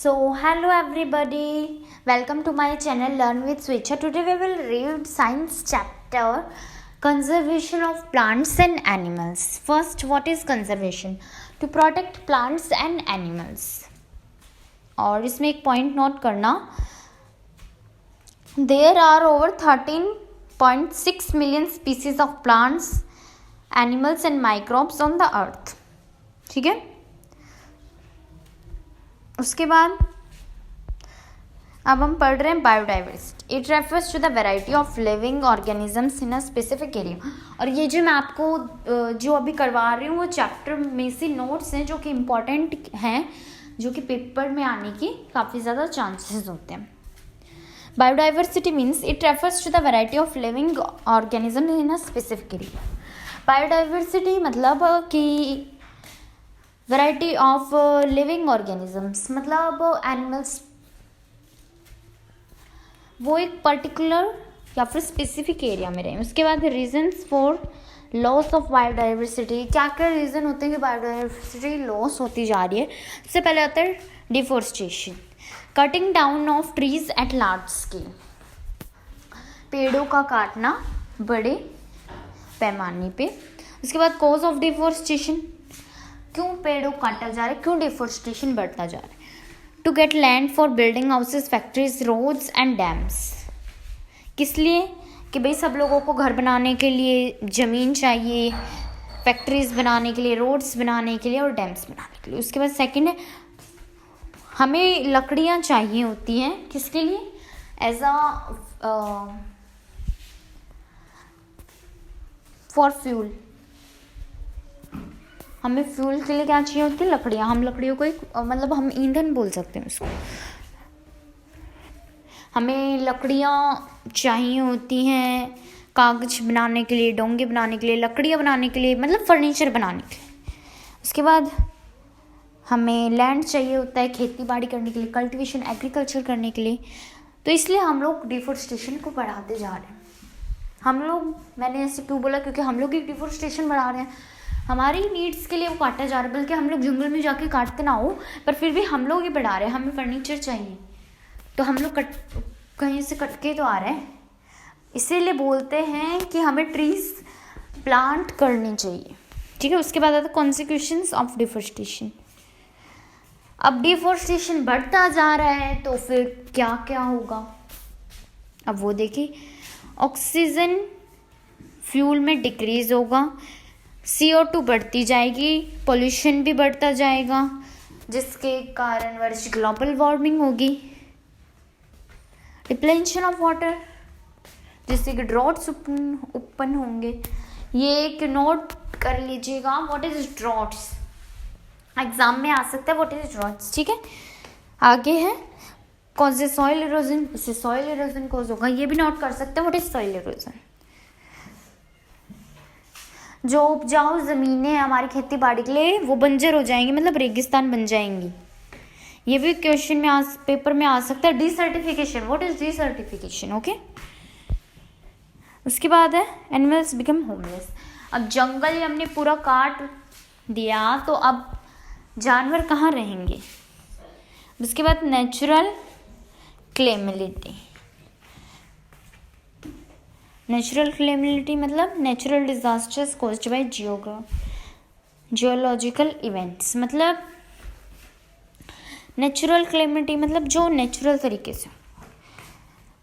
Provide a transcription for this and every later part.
Hello everybody, welcome to my channel Learn with Switcha. Today we will read science chapter Conservation of Plants and Animals. First, what is conservation? To protect plants and animals. और इसमें एक point note करना, there are over 13.6 million species of plants, animals and microbes on the earth. ठीक है. उसके बाद अब हम पढ़ रहे हैं biodiversity. It refers to the variety of living organisms in a specific area. और ये जो मैं आपको जो अभी करवा रही हूँ वो चैप्टर में से नोट्स हैं जो कि इम्पॉर्टेंट हैं, जो कि पेपर में आने की काफ़ी ज़्यादा चांसेस होते हैं. Biodiversity means it refers to the variety of living organism in a specific area. Biodiversity मतलब कि वैरायटी ऑफ लिविंग ऑर्गेनिजम्स, मतलब एनिमल्स वो एक पर्टिकुलर या फिर स्पेसिफिक एरिया में रहें. उसके बाद reasons for loss of biodiversity. क्या क्या रीज़न होते हैं कि बायोडाइवर्सिटी लॉस होती जा रही है. सबसे पहले आता है deforestation, cutting down of trees at large scale. पेड़ों का काटना बड़े पैमाने पे. उसके बाद कॉज ऑफ डिफोरेस्टेशन, क्यों पेड़ों काटा जा रहा है, क्यों डिफोरेस्टेशन बढ़ता जा रहा है. To get land for building houses, factories, roads and dams. किस लिए कि भाई सब लोगों को घर बनाने के लिए ज़मीन चाहिए, फैक्ट्रीज बनाने के लिए, रोड्स बनाने के लिए और डैम्स बनाने के लिए. उसके बाद सेकंड है हमें लकड़ियाँ चाहिए होती हैं किसके लिए, एज अ फॉर फ्यूल. हमें फ्यूल के लिए क्या चाहिए होती है, लकड़ियाँ. हम लकड़ियों को एक मतलब हम ईंधन बोल सकते हैं उसको. हमें लकड़ियाँ चाहिए होती हैं कागज बनाने के लिए, डोंगे बनाने के लिए, लकड़ियाँ बनाने के लिए, मतलब फर्नीचर बनाने के लिए. उसके बाद हमें लैंड चाहिए होता है खेती बाड़ी करने के लिए, कल्टीवेशन, एग्रीकल्चर करने के लिए. तो इसलिए हम लोग डिफोरेस्टेशन को बढ़ाते जा रहे हैं. हम लोग, मैंने ऐसे क्यों बोला, क्योंकि हम लोग ही डिफोरेस्टेशन बढ़ा रहे हैं. हमारी नीड्स के लिए वो काटा जा रहा है, बल्कि हम लोग जंगल में जाके काटते ना हो, पर फिर भी हम लोग ही बढ़ा रहे हैं. हमें फर्नीचर चाहिए तो हम लोग कहीं से कट के तो आ रहे हैं. इसीलिए बोलते हैं कि हमें ट्रीज प्लांट करनी चाहिए. ठीक है. उसके बाद आता है कॉन्सिक्वेंसेस ऑफ डिफोरेस्टेशन. अब डिफोरेस्टेशन बढ़ता जा रहा है तो फिर क्या क्या होगा, अब वो देखिए. ऑक्सीजन फ्यूल में डिक्रीज होगा, CO2 बढ़ती जाएगी, पोल्यूशन भी बढ़ता जाएगा, जिसके कारण वर्ष ग्लोबल वार्मिंग होगी. डिप्लेशन ऑफ वाटर, जिससे कि ड्रॉट्स उत्पन्न होंगे. ये एक नोट कर लीजिएगा, व्हाट इज ड्रॉट्स, एग्जाम में आ सकता है व्हाट इज ड्रॉट्स. ठीक है. आगे है कॉज सॉइल इरोजन, इससे सॉइल इरोजन कॉज होगा, ये भी नोट कर सकते हैं व्हाट इज सॉइल इरोजन. जो उपजाऊ ज़मीनें हमारी खेती बाड़ी के लिए वो बंजर हो जाएंगी, मतलब रेगिस्तान बन जाएंगी. ये भी क्वेश्चन में पेपर में आ सकता है. डिसर्टिफिकेशन, व्हाट इज डिसर्टिफिकेशन. ओके. उसके बाद है एनिमल्स बिकम होमलेस. अब जंगल हमने पूरा काट दिया तो अब जानवर कहाँ रहेंगे. उसके बाद नेचुरल क्लेमिलिटी. नेचुरल क्लेमिलिटी मतलब natural disasters caused by geological events. मतलब नेचुरल क्लेमिलिटी मतलब जो नेचुरल तरीके से.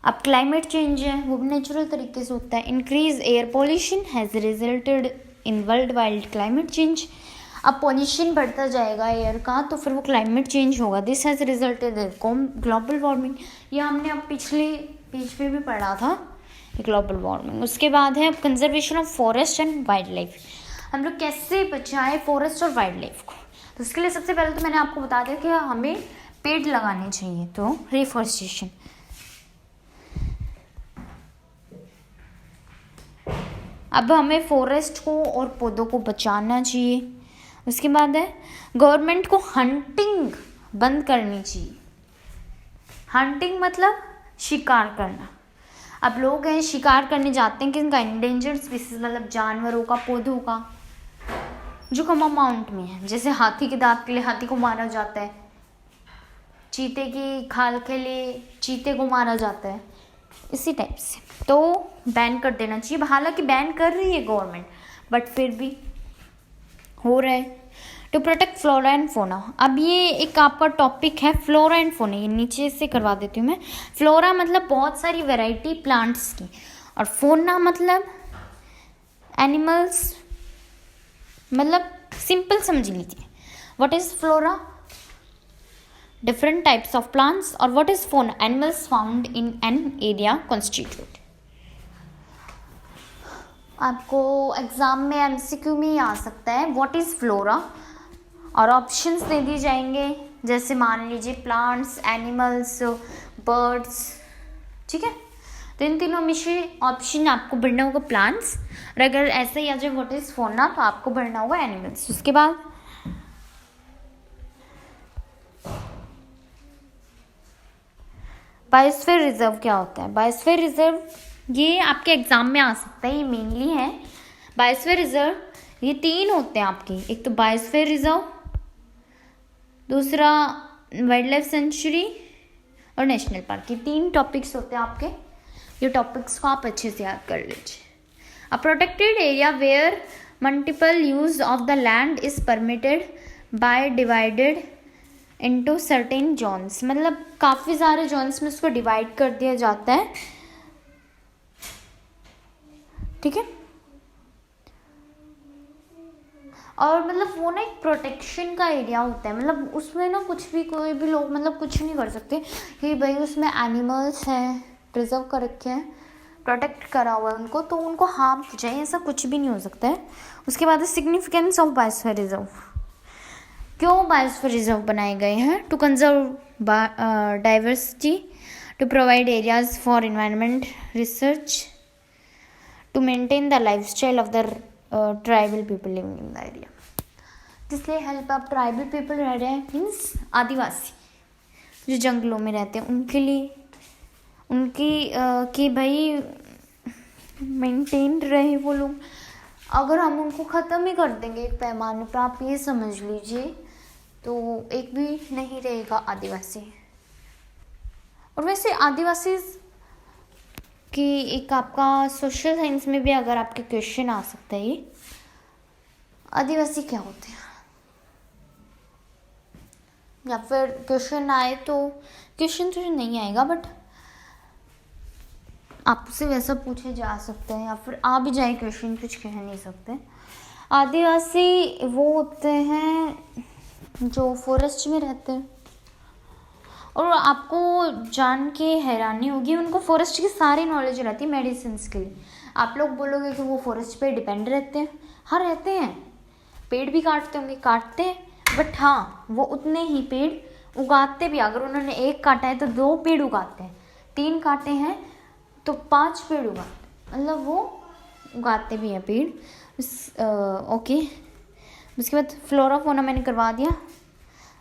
अब क्लाइमेट चेंज है वो भी नेचुरल तरीके से होता है. Increase air pollution has resulted in world wide climate change. अब पोल्यूशन बढ़ता जाएगा एयर का तो फिर वो क्लाइमेट चेंज होगा. This has resulted in global warming. ये हमने अब पिछले पेज पे भी पढ़ा था, ग्लोबल वार्मिंग. उसके बाद है conservation of forest and wild life. हम लोग कैसे बचाएं फॉरेस्ट और वाइल्ड लाइफ को. तो उसके लिए सबसे पहले तो मैंने आपको बता दिया कि हमें पेड़ लगाने चाहिए, तो रिफॉरेस्टेशन. अब हमें फॉरेस्ट को और पौधों को बचाना चाहिए. उसके बाद है गवर्नमेंट को हंटिंग बंद करनी चाहिए. हंटिंग मतलब शिकार करना. अब लोग हैं शिकार करने जाते हैं किनका, इंडेंजर्ड स्पीसीज मतलब जानवरों का, पौधों का, जो कम अमाउंट में है. जैसे हाथी के दांत के लिए हाथी को मारा जाता है, चीते की खाल के लिए चीते को मारा जाता है, इसी टाइप से। तो बैन कर देना चाहिए, हालांकि बैन कर रही है गवर्नमेंट, बट फिर भी हो रहा है। To protect flora and fauna, अब ये एक आपका टॉपिक है फ्लोरा एंड फोना, ये नीचे से करवा देती हूँ मैं। फ्लोरा मतलब बहुत सारी वैरायटी प्लांट्स की, और फोना मतलब एनिमल्स, मतलब सिंपल समझ लीजिए। What is flora? Different types of plants, और व्हाट इज फोना? Animals found in an area constitute. आपको एग्जाम में एमसीक्यू में ही आ सकता है व्हाट इज फ्लोरा, और ऑप्शंस दे दिए जाएंगे, जैसे मान लीजिए प्लांट्स, एनिमल्स, बर्ड्स, ठीक है। तो इन तीनों में से ऑप्शन आपको भरना होगा प्लांट्स, और अगर ऐसे ही आ जाए व्हाट इज फोना तो आपको भरना होगा एनिमल्स। उसके बाद बायोस्फीयर रिजर्व क्या होता है? बायोस्फीयर रिजर्व ये आपके एग्जाम में आ सकता है, ये मेनली है बायोस्फीयर रिजर्व। ये 3 होते हैं आपके, एक तो बायोस्फीयर रिजर्व, दूसरा वाइल्ड लाइफ सेंचुरी और नेशनल पार्क। ये 3 टॉपिक्स होते हैं आपके, ये टॉपिक्स को आप अच्छे से याद कर लीजिए। A protected area where multiple use of the land is permitted by divided into certain zones, मतलब काफ़ी सारे जोन्स में उसको डिवाइड कर दिया जाता है, ठीक है। और मतलब वो ना एक प्रोटेक्शन का एरिया होता है, मतलब उसमें ना कुछ भी कोई भी लोग मतलब कुछ नहीं कर सकते कि भाई उसमें एनिमल्स हैं प्रिजर्व कर रखे हैं, प्रोटेक्ट करा हुआ है उनको, तो उनको हार्म हो जाए, ऐसा कुछ भी नहीं हो सकता है। उसके बाद सिग्निफिकेंस ऑफ बायोस्फीयर रिजर्व, क्यों बायोस्फीयर रिजर्व बनाए गए हैं? To conserve diversity, to provide areas for environment research, to maintain the lifestyle of the tribal people living in the area. जिससे हेल्प आप ट्राइबल पीपल रह रहे हैं, मीन्स आदिवासी जो जंगलों में रहते हैं, उनके लिए उनकी कि भाई मेंटेन रहे वो लोग। अगर हम उनको ख़त्म ही कर देंगे एक पैमाने पर, आप ये समझ लीजिए, तो एक भी नहीं रहेगा आदिवासी। और वैसे आदिवासी कि एक आपका सोशल साइंस में भी अगर आपके क्वेश्चन आ सकता है, ये आदिवासी क्या होते हैं, या फिर क्वेश्चन आए तो क्वेश्चन तो नहीं आएगा, बट आपसे वैसा पूछे जा सकते हैं, या फिर आ भी जाए क्वेश्चन, कुछ कह नहीं सकते। आदिवासी वो होते हैं जो फॉरेस्ट में रहते हैं, और आपको जान के हैरानी होगी, उनको फॉरेस्ट की सारी नॉलेज रहती है मेडिसिन के लिए। आप लोग बोलोगे कि वो फॉरेस्ट पे डिपेंड रहते हैं, हाँ रहते हैं, पेड़ भी काटते होंगे, काटते हैं, बट हाँ वो उतने ही पेड़ उगाते भी। अगर उन्होंने 1 काटा है तो 2 पेड़ उगाते हैं, 3 काटे हैं तो 5 पेड़ उगाते, मतलब वो उगाते भी हैं पेड़। ओके, उसके बाद फ्लोरा फोना मैंने करवा दिया।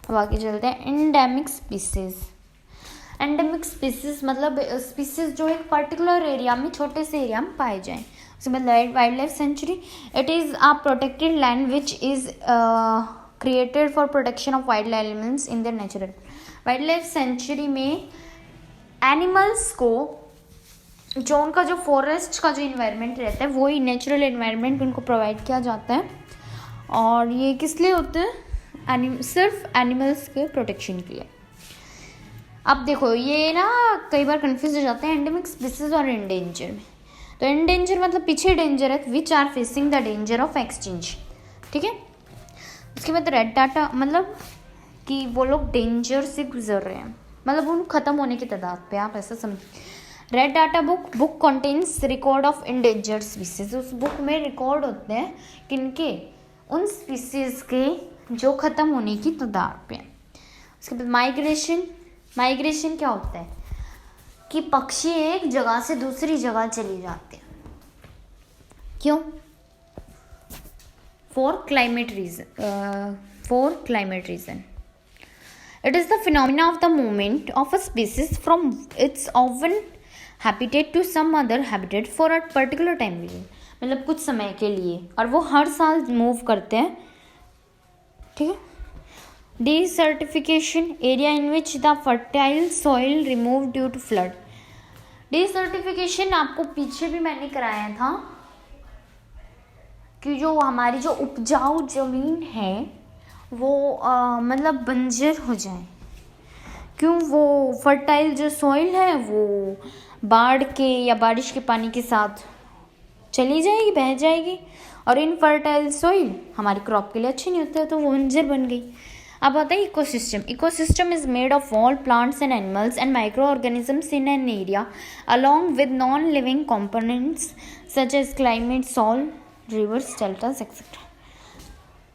अब आगे चलते हैं एंडेमिक स्पीसीज। एंडेमिक स्पीसीज मतलब स्पीसीज जो एक पर्टिकुलर एरिया में, छोटे से एरिया में पाए जाएं। उसके बाद wild life sanctuary, it is a protected land which is created for protection of wild elements in their natural. Wild life sanctuary में एनिमल्स को जो उनका जो फॉरेस्ट का जो इन्वायरमेंट रहता है, वही नेचुरल इन्वायरमेंट उनको प्रोवाइड किया जाता है। और ये किस लिए होते हैं? सिर्फ एनिमल्स के प्रोटेक्शन के लिए। अब देखो ये ना कई बार कंफ्यूज हो जाते हैं एंडेमिक स्पीसीज और एंडेंजर में। तो एंडेंजर मतलब पीछे डेंजर है, which are facing the danger of extinction, ठीक है। उसके बाद रेड डाटा मतलब कि वो लोग डेंजर से गुजर रहे हैं, मतलब उन खत्म होने की तादाद पे, आप ऐसा समझिए। Red data book contains record of endangered species. उस बुक में रिकॉर्ड होते हैं किनके? उन स्पीसीज के जो ख़त्म होने की तादाद पे। उसके बाद माइग्रेशन क्या होता है कि पक्षी एक जगह से दूसरी जगह चले जाते हैं, क्यों? For climate reason. It is the phenomena of the movement of a species from its own habitat to some other habitat for a particular time period, मतलब कुछ समय के लिए, और वो हर साल मूव करते हैं, ठीक है। Desertification, area in which the fertile soil remove due to flood. Desertification आपको पीछे भी मैंने कराया था कि जो हमारी जो उपजाऊ ज़मीन है वो मतलब बंजर हो जाए। क्यों? वो फर्टाइल जो सॉइल है वो बाढ़ के या बारिश के पानी के साथ चली जाएगी, बह जाएगी, और इनफर्टाइल सॉइल हमारी क्रॉप के लिए अच्छी नहीं होता है, तो वो बंजर बन गई। अब आता है ecosystem. Ecosystem is made of all plants and animals and micro organisms in an area along with non living components such as climate, soil, rivers, deltas etcetera.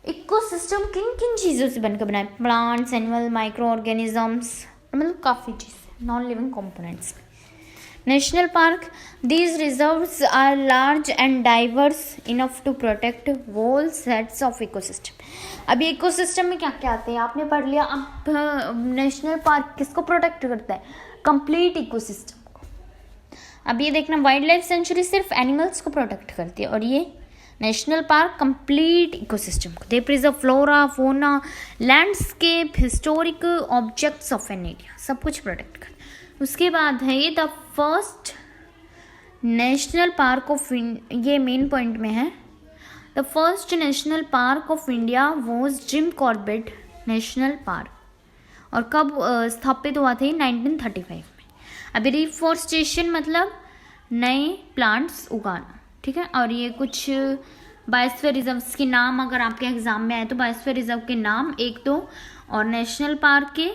Ecosystem किन किन चीज़ों से बनकर बनाए? प्लांट्स, एनिमल, माइक्रो ऑर्गेनिजम्स, मतलब काफ़ी चीज़, non living components. National park, these reserves are large and diverse enough to protect whole sets of ecosystem। अभी इकोसिस्टम में क्या क्या आते हैं आपने पढ़ लिया। अब नेशनल पार्क किसको प्रोटेक्ट करता है? कंप्लीट इकोसिस्टम को। अब ये देखना, वाइल्ड लाइफ सेंचुरी सिर्फ एनिमल्स को प्रोटेक्ट करती है और ये नेशनल पार्क कंप्लीट इकोसिस्टम को। दे प्रिजर्व फ्लोरा, फोना, landscape, historic objects of an area, सब कुछ प्रोटेक्ट करता है। उसके बाद है ये the first national park of, ये मेन पॉइंट में है, the first national park of India was Jim Corbett national park. और कब स्थापित हुआ था? 1935 में। अभी रिफॉरेस्टेशन मतलब नए प्लांट्स उगाना, ठीक है। और ये कुछ बायोस्फीयर रिजर्व्स के नाम अगर आपके एग्जाम में आए तो बायोस्फीयर रिजर्व के नाम 1-2 और नेशनल पार्क के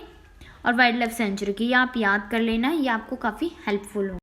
और वाइल्ड लाइफ सेंचुरी की, ये आप याद कर लेना, ये आपको काफ़ी हेल्पफुल हो।